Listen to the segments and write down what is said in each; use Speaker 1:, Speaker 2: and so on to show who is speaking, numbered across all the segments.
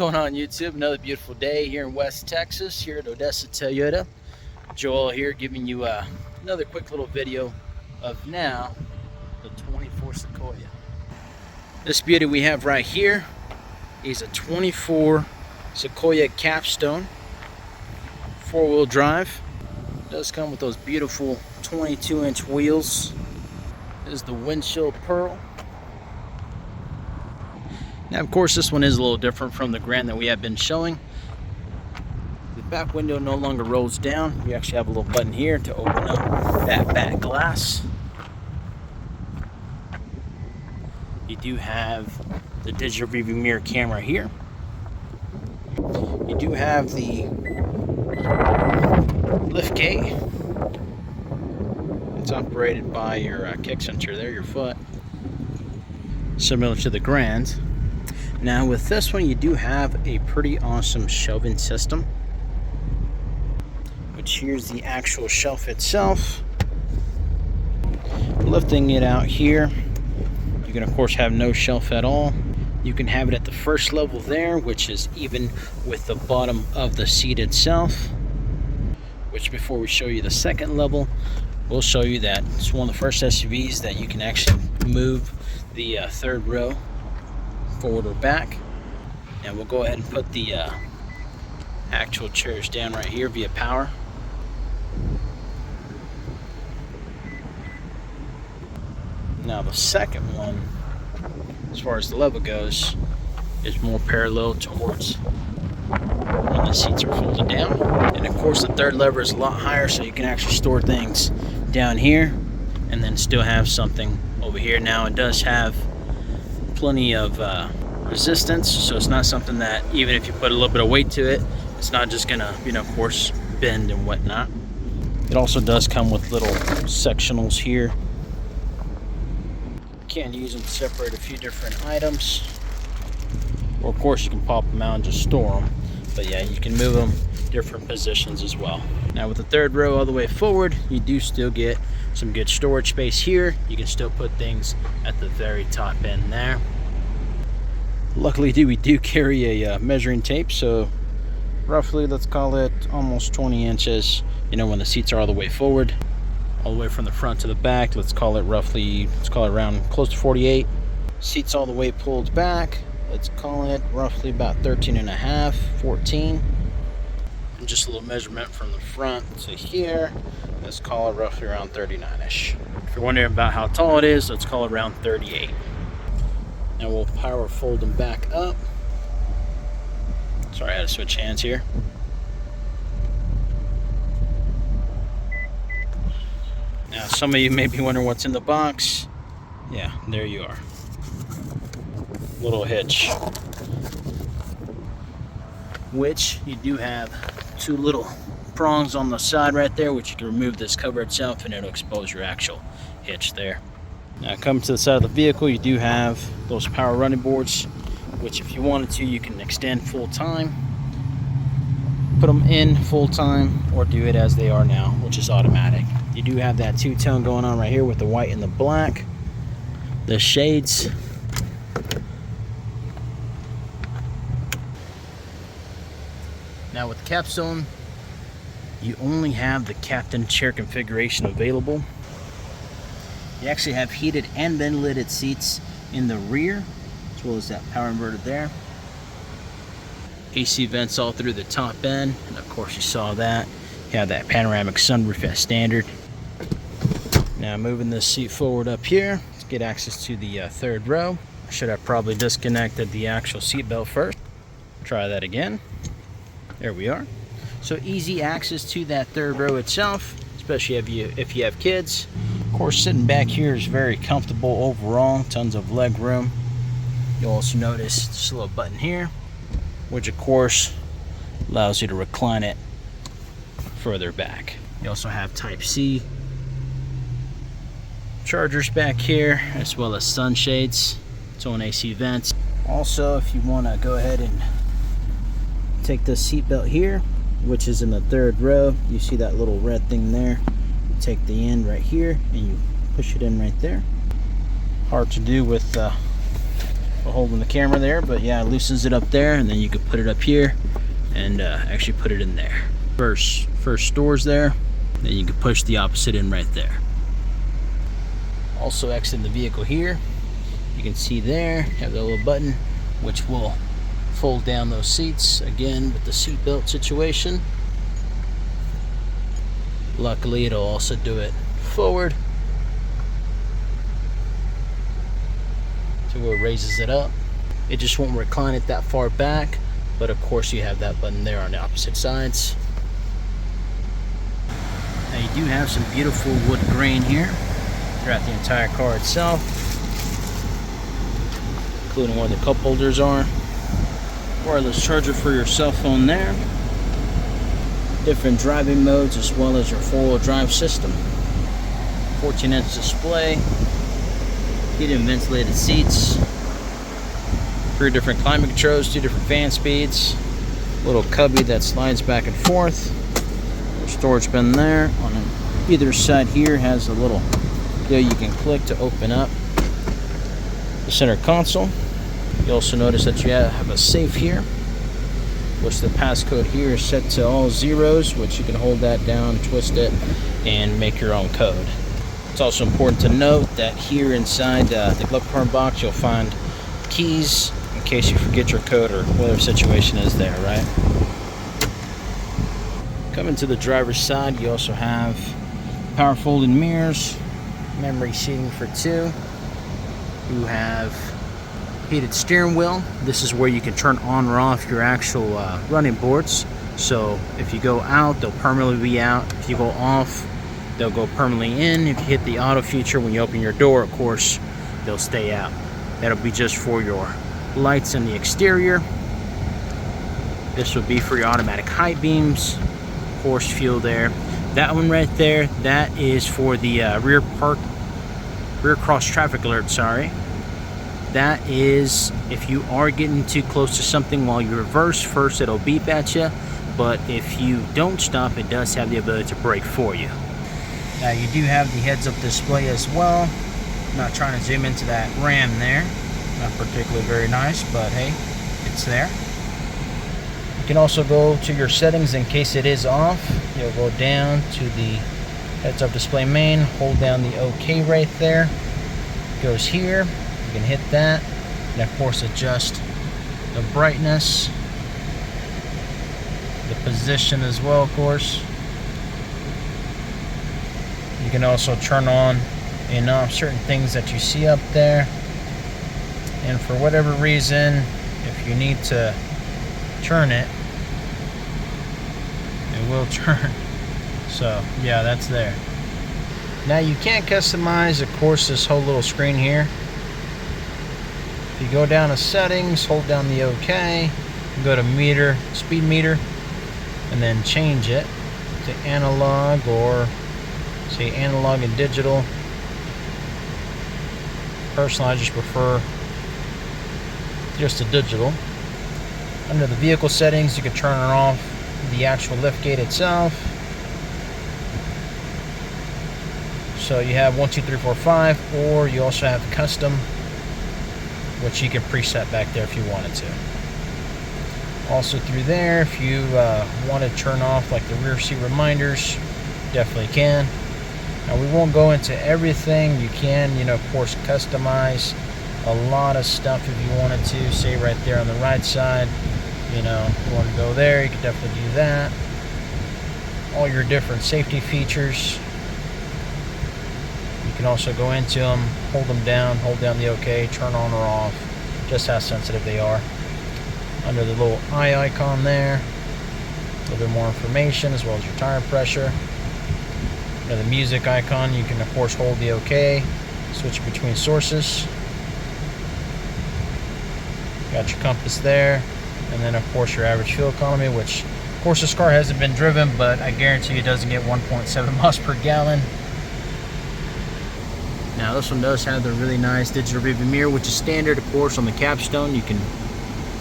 Speaker 1: going on YouTube? Another beautiful day here in West Texas, here at Odessa Toyota. Joel here giving you another quick little video of now the 24 Sequoia. This beauty we have right here is a 24 Sequoia Capstone 4-wheel drive. It does come with those beautiful 22-inch wheels. This is the windshield pearl. Now, of course, this one is a little different from the Grand that we have been showing. The back window no longer rolls down. We actually have a little button here to open up that back glass. You do have the digital rearview mirror camera here. You do have the lift gate. It's operated by your kick sensor there, your foot. Similar to the Grand. Now with this one, you do have a pretty awesome shelving system, which here's the actual shelf itself. Lifting it out here, you can of course have no shelf at all. You can have it at the first level there, which is even with the bottom of the seat itself, which before we show you the second level, we'll show you that it's one of the first SUVs that you can actually move the third row forward or back. And we'll go ahead and put the actual chairs down right here via power. Now the second one, as far as the level goes, is more parallel towards when the seats are folded down. And of course the third lever is a lot higher, so you can actually store things down here and then still have something over here. Now it does have plenty of resistance, so it's not something that even if you put a little bit of weight to it, it's not just gonna, of course, bend and whatnot. It also does come with little sectionals here. You can use them to separate a few different items, or of course you can pop them out and just store them. But yeah, you can move them different positions as well. Now with the third row all the way forward, you do still get some good storage space here. You can still put things at the very top end there. Luckily we do carry a measuring tape, so roughly let's call it almost 20 inches, when the seats are all the way forward, all the way from the front to the back. Let's call it around close to 48. Seats all the way pulled back, let's call it roughly about 13 and a half, 14. And just a little measurement from the front to here, let's call it roughly around 39ish. If you're wondering about how tall it is, let's call it around 38. Now we'll power fold them back up. Sorry, I had to switch hands here. Now some of you may be wondering what's in the box. Yeah, there you are. Little hitch. Which you do have two little prongs on the side right there, which you can remove this cover itself and it'll expose your actual hitch there. Now coming to the side of the vehicle, you do have those power running boards, which if you wanted to, you can extend full time, put them in full time, or do it as they are now, which is automatic. You do have that two-tone going on right here with the white and the black, the shades. Now with the Capstone, you only have the captain chair configuration available. You actually have heated and ventilated seats in the rear, as well as that power inverter there. AC vents all through the top end, and of course you saw that. You have that panoramic sunroof as standard. Now moving this seat forward up here to get access to the third row. I should have probably disconnected the actual seat belt first. Try that again. There we are. So easy access to that third row itself, especially if you have kids. Of course, sitting back here is very comfortable overall, tons of leg room. You'll also notice just a little button here, which of course allows you to recline it further back. You also have Type-C chargers back here, as well as sunshades, its own AC vents. Also, if you want to go ahead and take this seat belt here, which is in the third row, you see that little red thing there. You take the end right here and you push it in right there. Hard to do with for holding the camera there, but yeah, it loosens it up there, and then you could put it up here and actually put it in there. First stores there, then you can push the opposite in right there. Also exiting the vehicle here, you can see there, have that little button, which will fold down those seats, again with the seat belt situation. Luckily, it'll also do it forward to where it raises it up. It just won't recline it that far back, but of course you have that button there on the opposite sides. Now you do have some beautiful wood grain here throughout the entire car itself, including where the cup holders are. Wireless charger for your cell phone there. Different driving modes as well as your four-wheel drive system. 14-inch display. Heated and ventilated seats. 3 different climate controls, 2 different fan speeds. Little cubby that slides back and forth. Storage bin there. On either side here has a little deal you can click to open up the center console. You also notice that you have a safe here, which the passcode here is set to all zeros, which you can hold that down, twist it, and make your own code. It's also important to note that here inside the glove compartment box you'll find keys in case you forget your code or whatever situation is there, right? Coming to the driver's side, you also have power folding mirrors, memory seating for 2. You have heated steering wheel. This is where you can turn on or off your actual running boards. So if you go out, they'll permanently be out. If you go off, they'll go permanently in. If you hit the auto feature when you open your door, of course, they'll stay out. That'll be just for your lights in the exterior. This will be for your automatic high beams, force fuel there. That one right there, that is for the rear cross traffic alert, sorry. That is if you are getting too close to something while you reverse. First it'll beep at you, but if you don't stop, it does have the ability to brake for you. Now you do have the heads-up display as well. I'm not trying to zoom into that RAM there. Not particularly very nice, but hey, it's there. You can also go to your settings in case it is off. You'll go down to the heads-up display main, hold down the OK right there. It goes here. You can hit that, and of course adjust the brightness, the position as well, of course. You can also turn on and off certain things that you see up there, and for whatever reason, if you need to turn it, it will turn. So yeah, that's there. Now you can't customize, of course, this whole little screen here. If you go down to settings, hold down the OK, go to meter, speed meter, and then change it to analog, or say analog and digital. Personally, I just prefer just the digital. Under the vehicle settings, you can turn it off the actual liftgate itself. So you have 1, 2, 3, 4, 5, or you also have custom, which you can preset back there if you wanted to. Also through there, if you want to turn off like the rear seat reminders, definitely can. Now we won't go into everything. You can, you know, of course, customize a lot of stuff if you wanted to. Say right there on the right side, you know, if you want to go there, you can definitely do that. All your different safety features. You can also go into them, hold them down, hold down the OK, turn on or off, just how sensitive they are. Under the little eye icon there, a little bit more information as well as your tire pressure. Under the music icon, you can of course hold the OK, switch between sources. Got your compass there, and then of course your average fuel economy, which of course this car hasn't been driven, but I guarantee you it doesn't get 1.7 miles per gallon. Now this one does have the really nice digital rearview mirror, which is standard, of course, on the Capstone. You can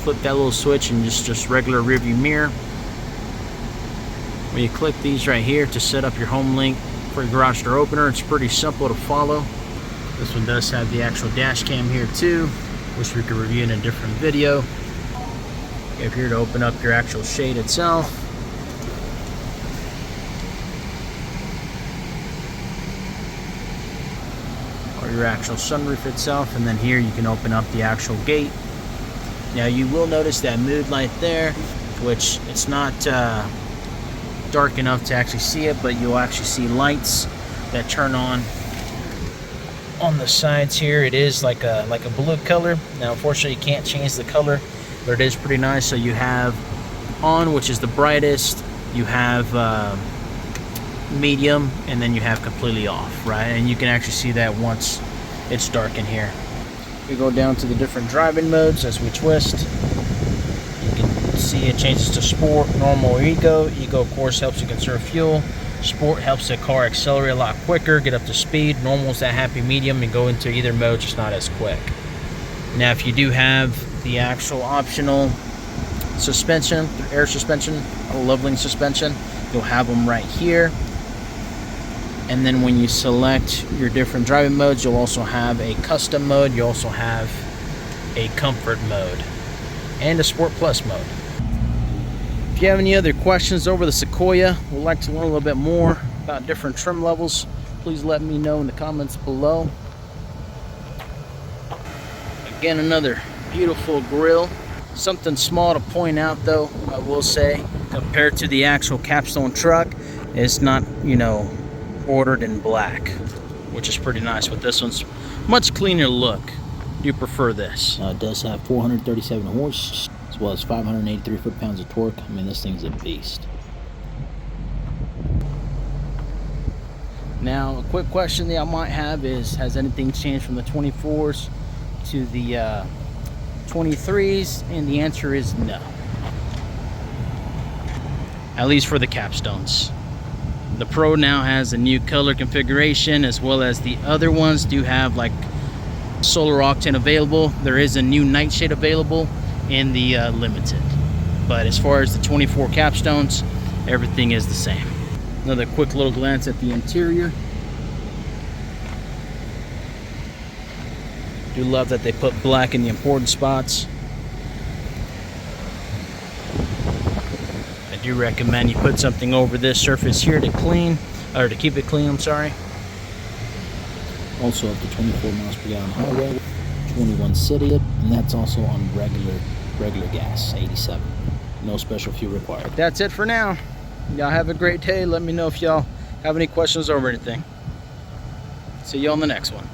Speaker 1: flip that little switch and just regular rearview mirror. When you click these right here to set up your home link for your garage door opener, it's pretty simple to follow. This one does have the actual dash cam here too, which we could review in a different video. If you're to open up your actual shade itself, or your actual sunroof itself, and then here you can open up the actual gate. Now you will notice that mood light there, which it's not dark enough to actually see it, but you'll actually see lights that turn on the sides here. It is like a blue color. Now unfortunately you can't change the color, but it is pretty nice. So you have on, which is the brightest, you have medium, and then you have completely off, right? And you can actually see that once it's dark in here. We go down to the different driving modes as we twist. You can see it changes to sport, normal, or eco. Eco, of course, helps you conserve fuel. Sport helps the car accelerate a lot quicker, get up to speed. Normal is that happy medium, and go into either mode, just not as quick. Now, if you do have the actual optional suspension, air suspension, or leveling suspension, you'll have them right here. And then when you select your different driving modes, you'll also have a custom mode. You also have a comfort mode and a Sport Plus mode. If you have any other questions over the Sequoia, would like to learn a little bit more about different trim levels, please let me know in the comments below. Again, another beautiful grille. Something small to point out though, I will say, compared to the actual Capstone truck, it's not, you know, bordered in black, which is pretty nice, but this one's much cleaner look. Do you prefer this? It does have 437 horse as well as 583 foot-pounds of torque. I mean, this thing's a beast. Now, a quick question that I might have is, has anything changed from the 24s to the 23s? And the answer is no. At least for the Capstones. The Pro now has a new color configuration, as well as the other ones do have like solar octane available. There is a new nightshade available in the Limited. But as far as the 24 Capstones, everything is the same. Another quick little glance at the interior. Do love that they put black in the important spots. I do recommend you put something over this surface here to clean, or to keep it clean, I'm sorry. Also up to 24 miles per gallon highway, 21 city, and that's also on regular gas, 87. No special fuel required. That's it for now. Y'all have a great day. Let me know if y'all have any questions over anything. See you on the next one.